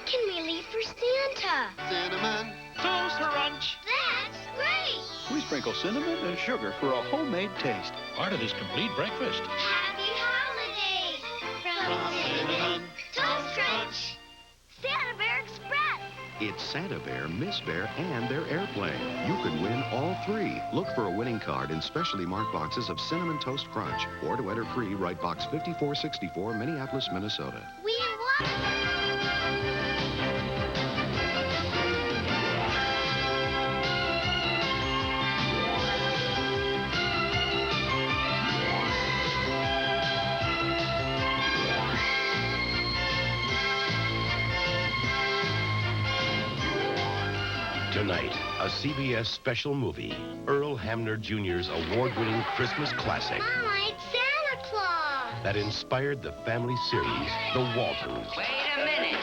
can we leave for Santa? Cinnamon Toast Crunch. That's great! We sprinkle cinnamon and sugar for a homemade taste. Part of this complete breakfast. Happy holidays from Cinnamon Toast Crunch. Santa Bear Express. It's Santa Bear, Miss Bear, and their airplane. You could win all three. Look for a winning card in specially marked boxes of Cinnamon Toast Crunch. Or to enter free, write Box 5464, Minneapolis, Minnesota. We won! Tonight, a CBS special movie, Earl Hamner Jr.'s award-winning Christmas classic Mama, it's Santa Claus. that inspired the family series, The Waltons. Wait a minute.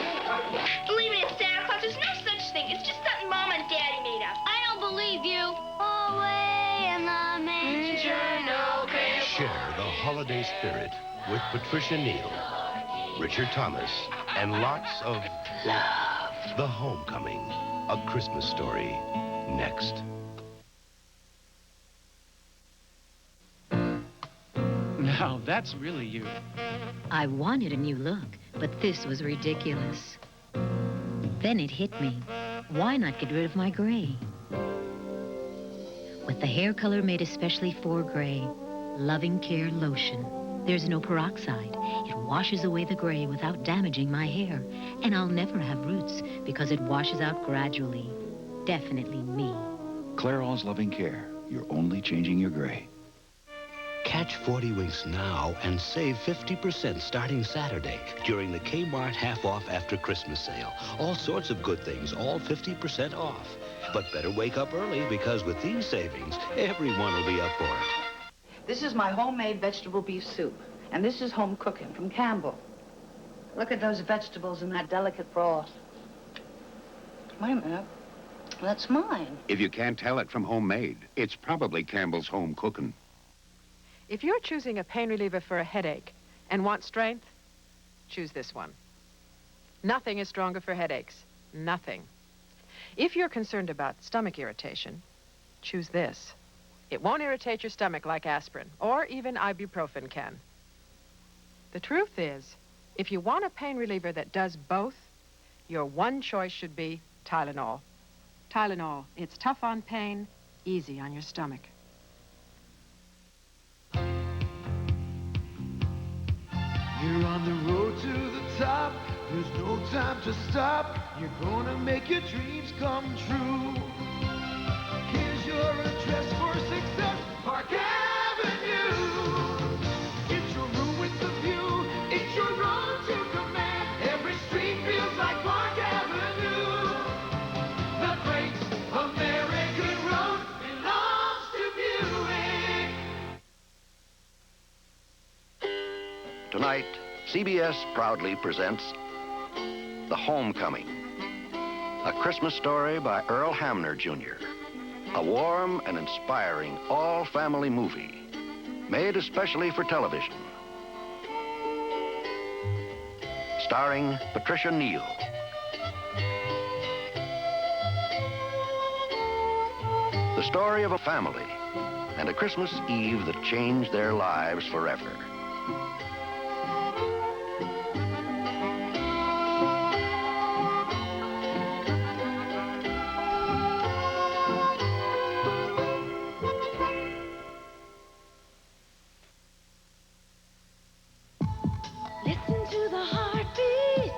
Believe me, it's Santa Claus. There's no such thing. It's just something Mom and Daddy made up. I don't believe you. Away in the manger, no bear. Share the holiday spirit with Patricia Neal, Richard Thomas, and lots of love. The Homecoming, a Christmas story. Next. Now, that's really you. I wanted a new look, but this was ridiculous. Then it hit me. Why not get rid of my gray? With the hair color made especially for gray, Loving Care Lotion. There's no peroxide. It washes away the gray without damaging my hair. And I'll never have roots because it washes out gradually. Definitely me. Clairol's Loving Care. You're only changing your gray. Catch 40 Winks now and save 50% starting Saturday during the Kmart half-off after Christmas sale. All sorts of good things, all 50% off. But better wake up early because with these savings, everyone will be up for it. This is my homemade vegetable beef soup, and this is home cooking from Campbell. Look at those vegetables and that delicate broth. Wait a minute. That's mine. If you can't tell it from homemade, it's probably Campbell's home cooking. If you're choosing a pain reliever for a headache and want strength, choose this one. Nothing is stronger for headaches. Nothing. If you're concerned about stomach irritation, choose this. It won't irritate your stomach like aspirin or even ibuprofen can. The truth is, if you want a pain reliever that does both, your one choice should be Tylenol. Tylenol, it's tough on pain, easy on your stomach. You're on the road to the top. There's no time to stop. You're gonna make your dreams come true. Here's your address for success, Park Avenue. It's your room with the view. It's your road to command. Every street feels like Park Avenue. The great American road belongs to Buick. Tonight, CBS proudly presents The Homecoming, a Christmas story by Earl Hamner Jr., a warm and inspiring all-family movie made especially for television. Starring Patricia Neal. The story of a family and a Christmas Eve that changed their lives forever.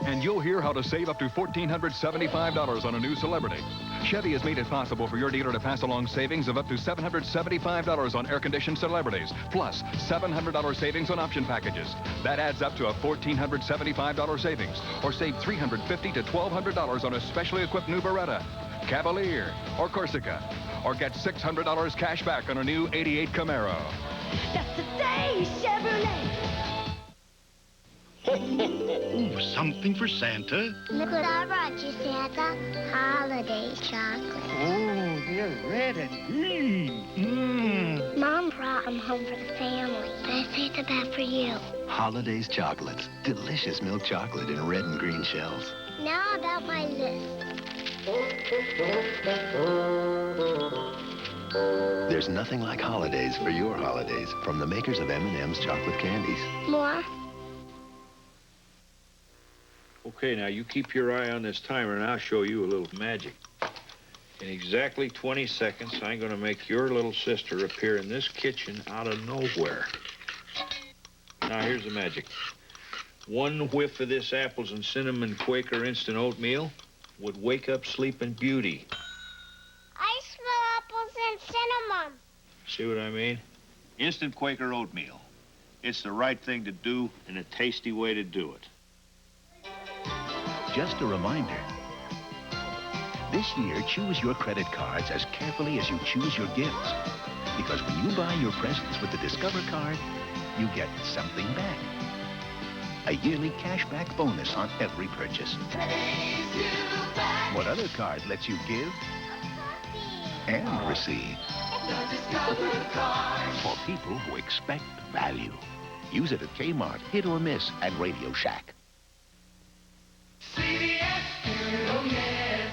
And you'll hear how to save up to $1,475 on a new Celebrity. Chevy has made it possible for your dealer to pass along savings of up to $775 on air-conditioned Celebrities, plus $700 savings on option packages. That adds up to a $1,475 savings, or save $350 to $1,200 on a specially equipped new Beretta, Cavalier, or Corsica, or get $600 cash back on a new '88 Camaro. That's the day, Chevrolet. Ooh, something for Santa. Look what I brought you, Santa. Holiday chocolate. Oh, they're red and green. Mmm. Mom brought them home for the family. But I saved the best for you. Holidays chocolates. Delicious milk chocolate in red and green shells. Now about my list. There's nothing like holidays for your holidays from the makers of M&M's chocolate candies. More. Okay, now you keep your eye on this timer and I'll show you a little magic. In exactly 20 seconds, I'm going to make your little sister appear in this kitchen out of nowhere. Now, here's the magic. One whiff of this apples and cinnamon Quaker instant oatmeal would wake up Sleeping Beauty. I smell apples and cinnamon. See what I mean? Instant Quaker oatmeal. It's the right thing to do and a tasty way to do it. Just a reminder. This year, choose your credit cards as carefully as you choose your gifts. Because when you buy your presents with the Discover card, you get something back. A yearly cashback bonus on every purchase. What other card lets you give and receive? The Discover card. For people who expect value. Use it at Kmart, Hit or Miss, and Radio Shack. CBS, oh yes.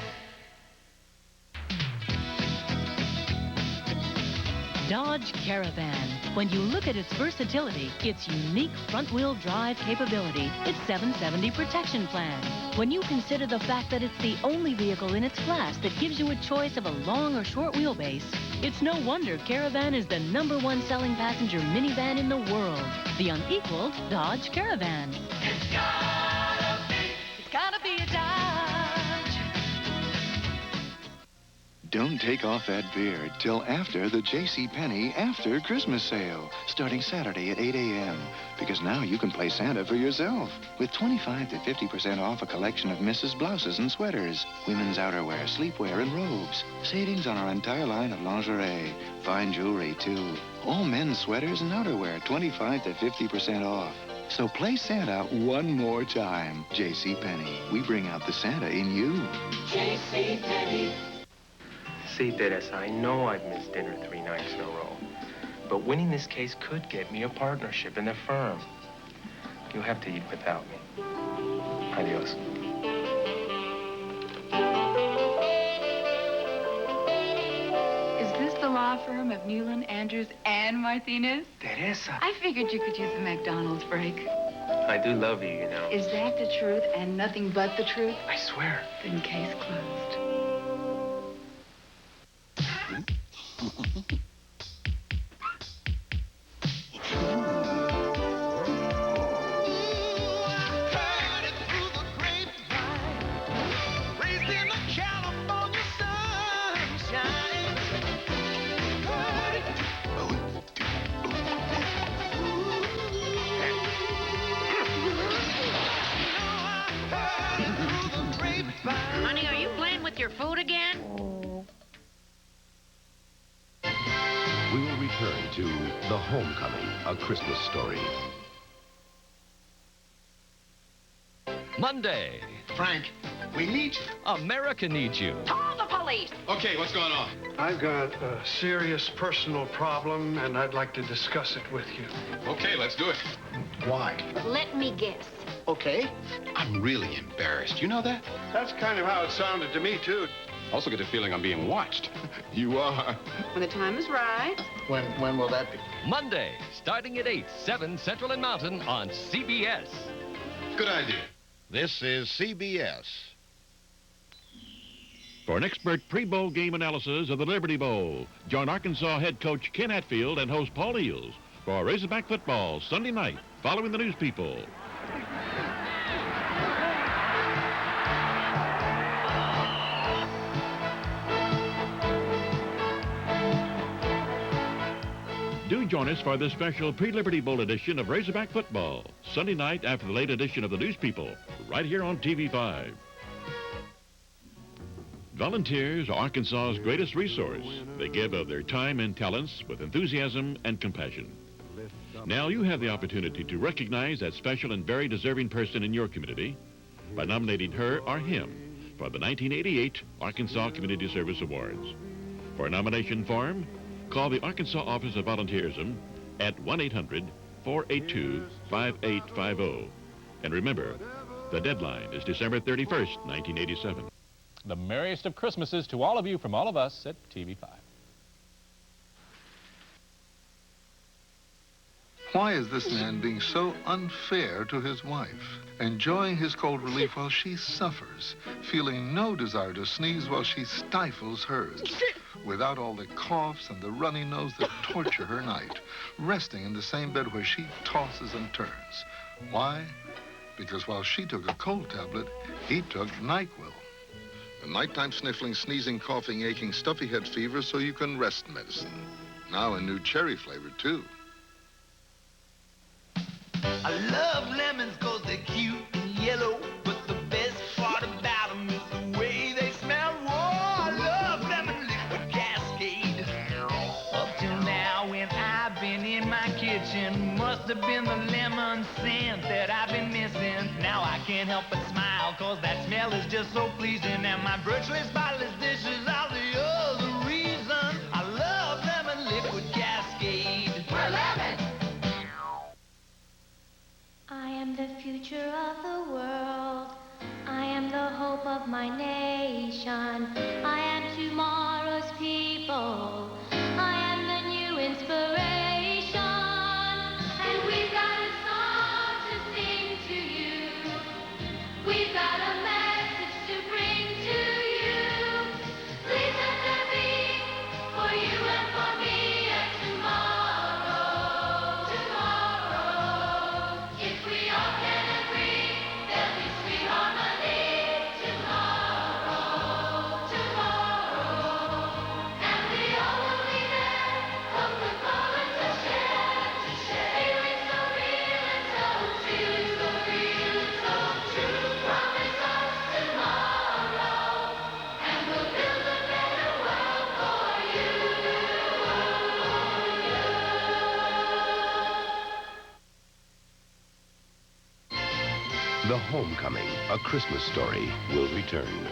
Dodge Caravan. When you look at its versatility, its unique front-wheel drive capability, its 770 protection plan. When you consider the fact that it's the only vehicle in its class that gives you a choice of a long or short wheelbase, it's no wonder Caravan is the #1 selling passenger minivan in the world. The unequaled Dodge Caravan. It's gotta be a Dodge. Don't take off that beard till after the JCPenney After Christmas Sale, starting Saturday at 8 a.m. Because now you can play Santa for yourself with 25 to 50% off a collection of Mrs. blouses and sweaters, women's outerwear, sleepwear, and robes. Savings on our entire line of lingerie, fine jewelry, too. All men's sweaters and outerwear, 25 to 50% off. So play Santa one more time. JCPenney, we bring out the Santa in you. JCPenney. See, Teresa, I know I've missed dinner 3 nights in a row, but winning this case could get me a partnership in the firm. You'll have to eat without me. Adios. Is this the law firm of Newland, Andrews, and Martinez? Teresa. I figured you could use a McDonald's break. I do love you, you know. Is that the truth and nothing but the truth? I swear. Then case closed. Honey, are you playing with your food again? We will return to The Homecoming, A Christmas Story. Monday. Frank, we need you. America needs you. Call the police. Okay, what's going on? I've got a serious personal problem, and I'd like to discuss it with you. Okay, let's do it. Why? Let me guess. Okay. I'm really embarrassed. You know that? That's kind of how it sounded to me, too. Also get the feeling I'm being watched. You are. When the time is right. When will that be? Monday, starting at 8, 7 Central and Mountain on CBS. Good idea. This is CBS. For an expert pre-bowl game analysis of the Liberty Bowl, join Arkansas head coach Ken Hatfield and host Paul Eels for Razorback football Sunday night, following the news people. Do join us for this special pre-Liberty Bowl edition of Razorback football, Sunday night after the late edition of the News People, right here on TV5. Volunteers are Arkansas's greatest resource. They give of their time and talents with enthusiasm and compassion. Now you have the opportunity to recognize that special and very deserving person in your community by nominating her or him for the 1988 Arkansas Community Service Awards. For a nomination form, call the Arkansas Office of Volunteerism at 1-800-482-5850. And remember, The deadline is December 31st, 1987. The merriest of Christmases to all of you from all of us at TV5. Why is this man being so unfair to his wife? Enjoying his cold relief while she suffers, feeling no desire to sneeze while she stifles hers, without all the coughs and the runny nose that torture her night, resting in the same bed where she tosses and turns. Why? Because while she took a cold tablet, he took NyQuil. A nighttime sniffling, sneezing, coughing, aching, stuffy head fever so you can rest medicine. Now a new cherry flavor, too. I love lemons 'cause they're cute and yellow, but the best part about them is the way they smell. Whoa, I love lemon liquid Cascade. Up till now when I've been in my kitchen, must have been the lemon scent that I've been missing. Now I can't help but smile 'cause that smell is just so pleasing, and my virtually spotless dishes are the other reason. I love lemon liquid Cascade. We're lemon! I am the future of the world. I am the hope of my nation. I am tomorrow's people. I am the new inspiration. And we've got a song to sing to you. We've got a message to bring to you. Please let there be for you and for me a tomorrow. Tomorrow. If we all can agree, there'll be sweet harmony tomorrow, tomorrow. And we all will be there, come with moment to share, feeling so real and so true, so real and so true. Promise us tomorrow, and we'll build a better world for you. The Homecoming, a Christmas Story, will return.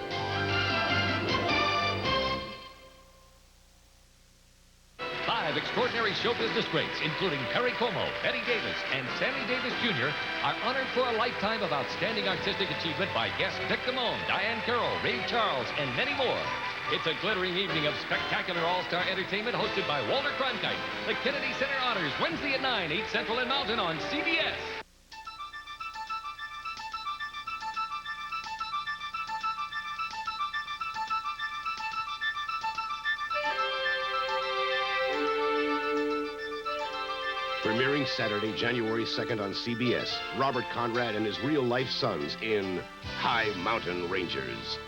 Five extraordinary show business greats, including Perry Como, Betty Davis, and Sammy Davis Jr., are honored for a lifetime of outstanding artistic achievement by guests Dick Damone, Diane Carroll, Ray Charles, and many more. It's a glittering evening of spectacular all-star entertainment hosted by Walter Cronkite. The Kennedy Center Honors, Wednesday at 9, 8 Central and Mountain on CBS. Premiering Saturday, January 2nd on CBS, Robert Conrad and his real-life sons in High Mountain Rangers.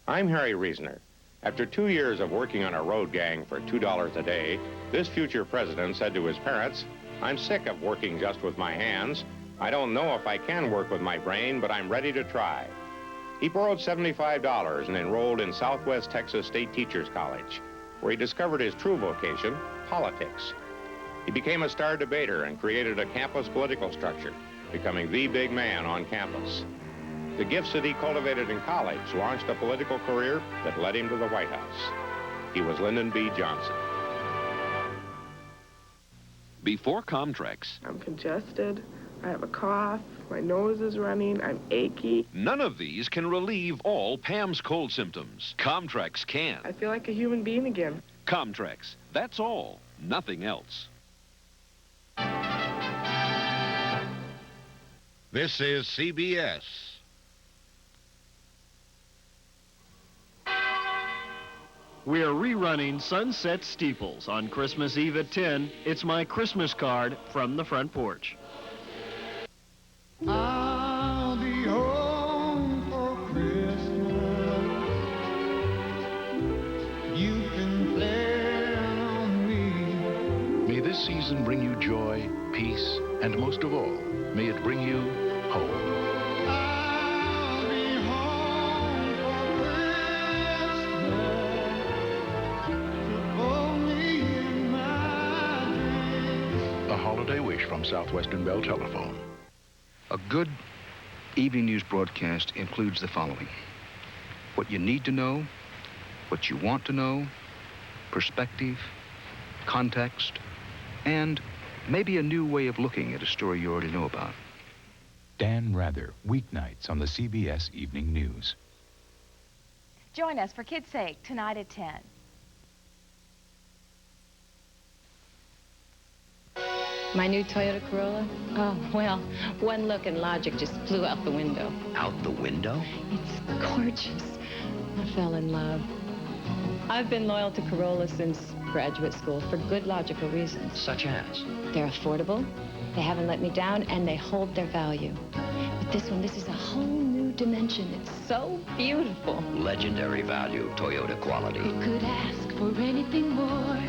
I'm Harry Reasoner. After 2 years of working on a road gang for $2 a day, this future president said to his parents, "I'm sick of working just with my hands. I don't know if I can work with my brain, but I'm ready to try." He borrowed $75 and enrolled in Southwest Texas State Teachers College, where he discovered his true vocation, politics. He became a star debater and created a campus political structure, becoming the big man on campus. The gifts that he cultivated in college launched a political career that led him to the White House. He was Lyndon B. Johnson. Before Comtrex, I'm congested, I have a cough, my nose is running, I'm achy. none of these can relieve all Pam's cold symptoms. Comtrex can. I feel like a human being again. Comtrex, that's all, nothing else. This is CBS. We are rerunning Sunset Steeples on Christmas Eve at 10. It's my Christmas card from the front porch. I'll be home for Christmas. You can plan on me. May this season bring you joy, peace, and most of all, may it bring you home. I'll be home for Christmas. Only in my dreams. A holiday wish from Southwestern Bell Telephone. A good evening news broadcast includes the following: what you need to know, what you want to know, perspective, context, and Maybe a new way of looking at a story you already know about. Dan Rather, weeknights on the CBS Evening News. Join us for Kids' Sake tonight at 10. My new Toyota Corolla? Oh, well, one look and logic just flew out the window. Out the window? It's gorgeous. I fell in love. I've been loyal to Corolla since graduate school for good logical reasons. Such as? They're affordable, they haven't let me down, and they hold their value. But this is a whole new dimension. It's so beautiful. Legendary value, Toyota quality. Who could ask for anything more?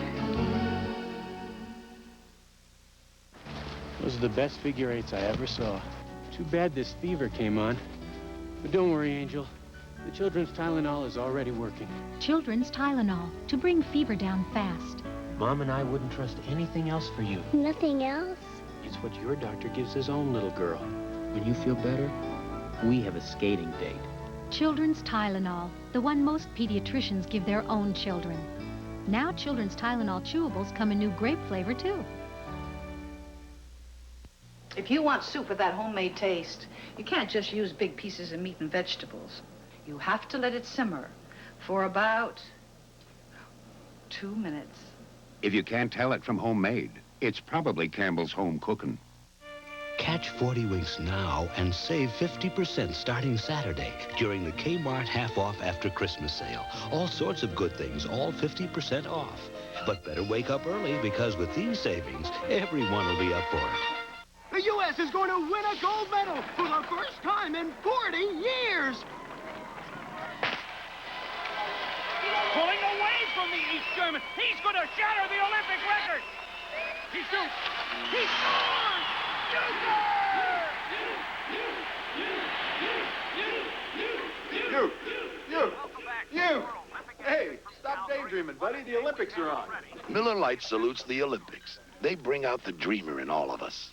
Those are the best figure eights I ever saw. Too bad this fever came on. But don't worry, Angel. The children's Tylenol is already working. Children's Tylenol, to bring fever down fast. Mom and I wouldn't trust anything else for you. Nothing else? It's what your doctor gives his own little girl. When you feel better, we have a skating date. Children's Tylenol, the one most pediatricians give their own children. Now Children's Tylenol chewables come in new grape flavor, too. If you want soup with that homemade taste, you can't just use big pieces of meat and vegetables. You have to let it simmer for about 2 minutes. If you can't tell it from homemade, it's probably Campbell's home cooking. Catch 40 Winks now and save 50% starting Saturday during the Kmart half-off after Christmas sale. All sorts of good things, all 50% off. But better wake up early because with these savings, everyone will be up for it. The U.S. is going to win a gold medal for the first time in 40 years. Pulling away from the East German. He's going to shatter the Olympic record. He shoots. He scores! You! Hey, stop daydreaming, buddy. The Olympics are on. Miller Lite salutes the Olympics. They bring out the dreamer in all of us.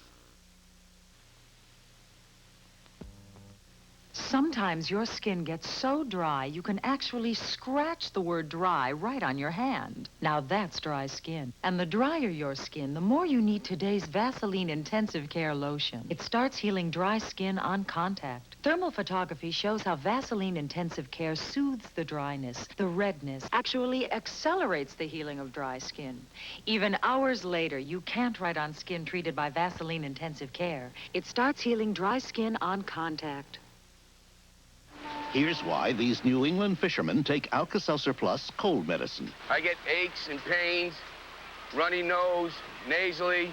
Sometimes your skin gets so dry you can actually scratch the word dry right on your hand. Now that's dry skin. And the drier your skin, the more you need today's Vaseline Intensive Care Lotion. It starts healing dry skin on contact. Thermal photography shows how Vaseline Intensive Care soothes the dryness, the redness, actually accelerates the healing of dry skin. Even hours later, you can't write on skin treated by Vaseline Intensive Care. It starts healing dry skin on contact. Here's why these New England fishermen take Alka-Seltzer Plus cold medicine. I get aches and pains, runny nose, nasally,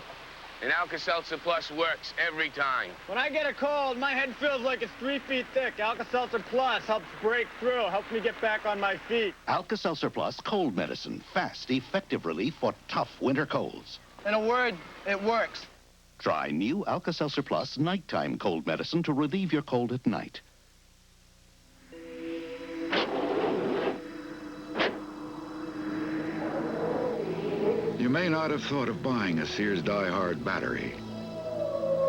and Alka-Seltzer Plus works every time. When I get a cold, my head feels like it's 3 feet thick. Alka-Seltzer Plus helps break through, helps me get back on my feet. Alka-Seltzer Plus cold medicine. Fast, effective relief for tough winter colds. In a word, it works. Try new Alka-Seltzer Plus nighttime cold medicine to relieve your cold at night. You may not have thought of buying a Sears Die-Hard battery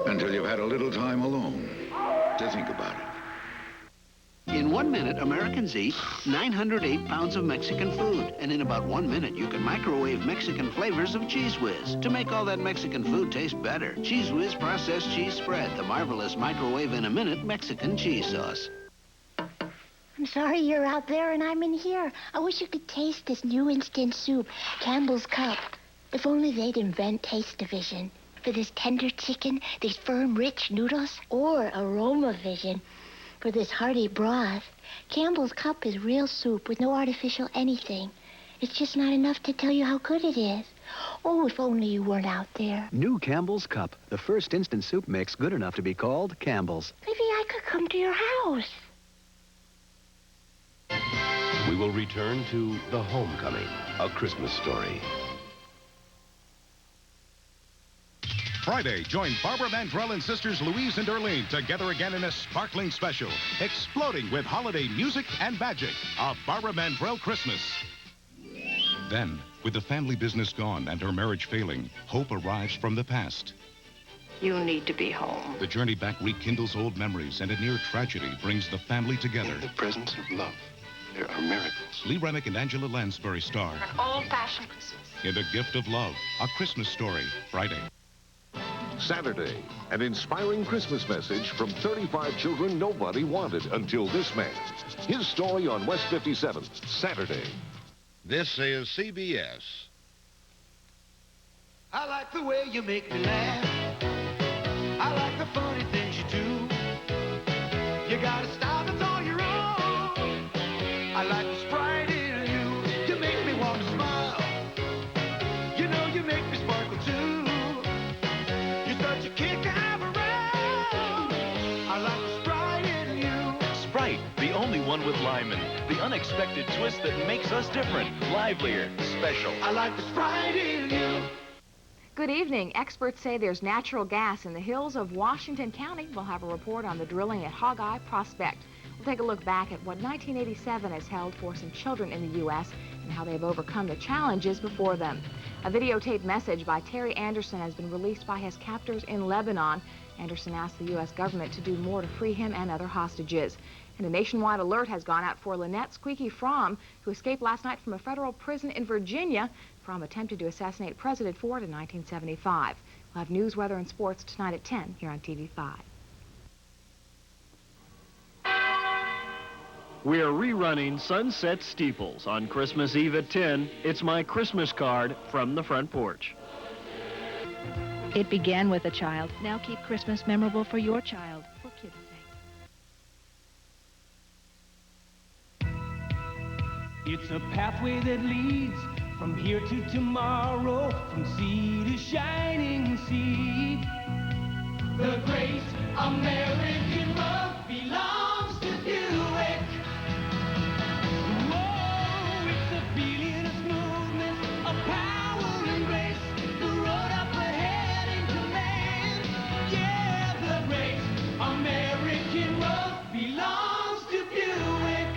until you've had a little time alone to think about it. In 1 minute, Americans eat 908 pounds of Mexican food. And in about 1 minute, you can microwave Mexican flavors of Cheese Whiz to make all that Mexican food taste better. Cheese Whiz processed cheese spread, the marvelous microwave in a minute Mexican cheese sauce. I'm sorry you're out there and I'm in here. I wish you could taste this new instant soup, Campbell's Cup. If only they'd invent Taste Division for this tender chicken, these firm, rich noodles, or Aroma Vision for this hearty broth. Campbell's Cup is real soup with no artificial anything. It's just not enough to tell you how good it is. Oh, if only you weren't out there. New Campbell's Cup, the first instant soup mix good enough to be called Campbell's. Maybe I could come to your house. We will return to The Homecoming, a Christmas story. Friday, join Barbara Mandrell and sisters Louise and Erlene together again in a sparkling special, exploding with holiday music and magic. A Barbara Mandrell Christmas. Then, with the family business gone and her marriage failing, hope arrives from the past. You need to be home. The journey back rekindles old memories, and a near tragedy brings the family together. In the presence of love, there are miracles. Lee Remick and Angela Lansbury star An old-fashioned Christmas. in The Gift of Love, a Christmas story, Friday. Saturday, an inspiring Christmas message from 35 children nobody wanted until this man. His story on West 57th, Saturday. This is CBS. I like the way you make me laugh. I like the funny things you do. You got a style that's all your own. I like the sprite in you. You make me want to smile. You know you make me sparkle too. You're such a kick to have around. I like the sprite in you. Sprite, the only one with Lyman. The unexpected twist that makes us different, livelier, special. I like the sprite in you. Good evening. Experts say there's natural gas in the hills of Washington County. We'll have a report on the drilling at Hog-Eye Prospect. We'll take a look back at what 1987 has held for some children in the U.S. and how they've overcome the challenges before them. A videotaped message by Terry Anderson has been released by his captors in Lebanon. Anderson asked the U.S. government to do more to free him and other hostages. And a nationwide alert has gone out for Lynette Squeaky Fromm, who escaped last night from a federal prison in Virginia. Fromm attempted to assassinate President Ford in 1975. We'll have news, weather, and sports tonight at 10 here on TV5. We're rerunning Sunset Steeples on Christmas Eve at 10. It's my Christmas card from the front porch. It began with a child. Now keep Christmas memorable for your child, for kids' sake. It's a pathway that leads from here to tomorrow, from sea to shining sea. The great American road belongs to Buick. Whoa, it's a feeling of smoothness, of power and grace. The road up ahead in command. Yeah, the great American road belongs to Buick.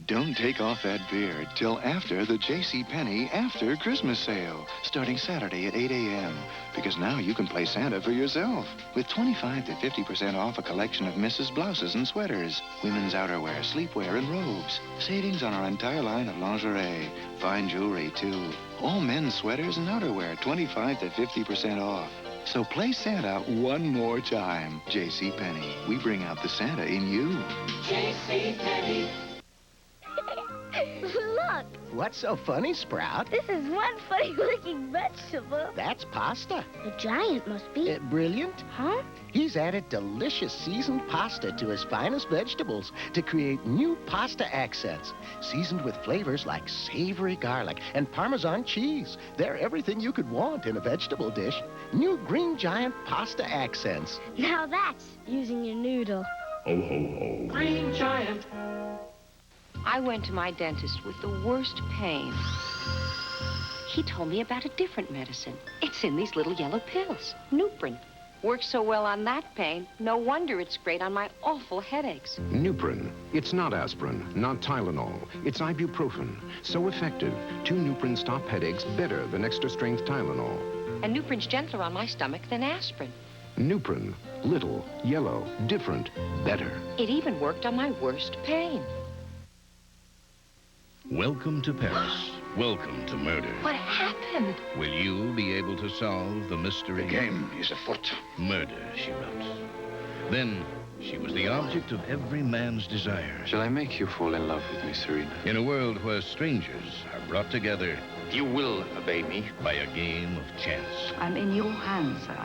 Don't take off that beard till after the JCPenney After Christmas Sale, starting Saturday at 8 a.m. Because now you can play Santa for yourself with 25 to 50% off a collection of Mrs. blouses and sweaters, women's outerwear, sleepwear, and robes. Savings on our entire line of lingerie, fine jewelry, too. All men's sweaters and outerwear, 25 to 50% off. So play Santa one more time. JCPenney, we bring out the Santa in you. JCPenney. Look! What's so funny, Sprout? This is one funny-looking vegetable. That's pasta. The giant must be. Brilliant? Huh? He's added delicious seasoned pasta to his finest vegetables to create new pasta accents, seasoned with flavors like savory garlic and Parmesan cheese. They're everything you could want in a vegetable dish. New Green Giant pasta accents. Now that's using your noodle. Ho, ho, ho. Green Giant. I went to my dentist with the worst pain. He told me about a different medicine. It's in these little yellow pills. Nuprin. Works so well on that pain, no wonder it's great on my awful headaches. Nuprin. It's not aspirin, not Tylenol. It's ibuprofen. So effective, 2 Nuprin stop headaches better than extra-strength Tylenol. And Nuprin's gentler on my stomach than aspirin. Nuprin. Little, yellow, different, better. It even worked on my worst pain. Welcome to Paris. Welcome to murder. What happened? Will you be able to solve the mystery? The game is afoot. Murder, she wrote. Then, she was the object of every man's desire. Shall I make you fall in love with me, Serena? In a world where strangers are brought together... You will obey me? By a game of chance. I'm in your hands, sir.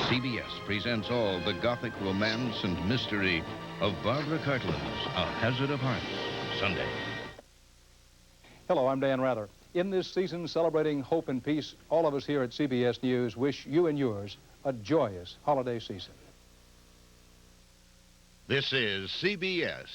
CBS presents all the gothic romance and mystery of Barbara Cartland's A Hazard of Hearts, Sunday. Hello, I'm Dan Rather. In this season celebrating hope and peace, all of us here at CBS News wish you and yours a joyous holiday season. This is CBS.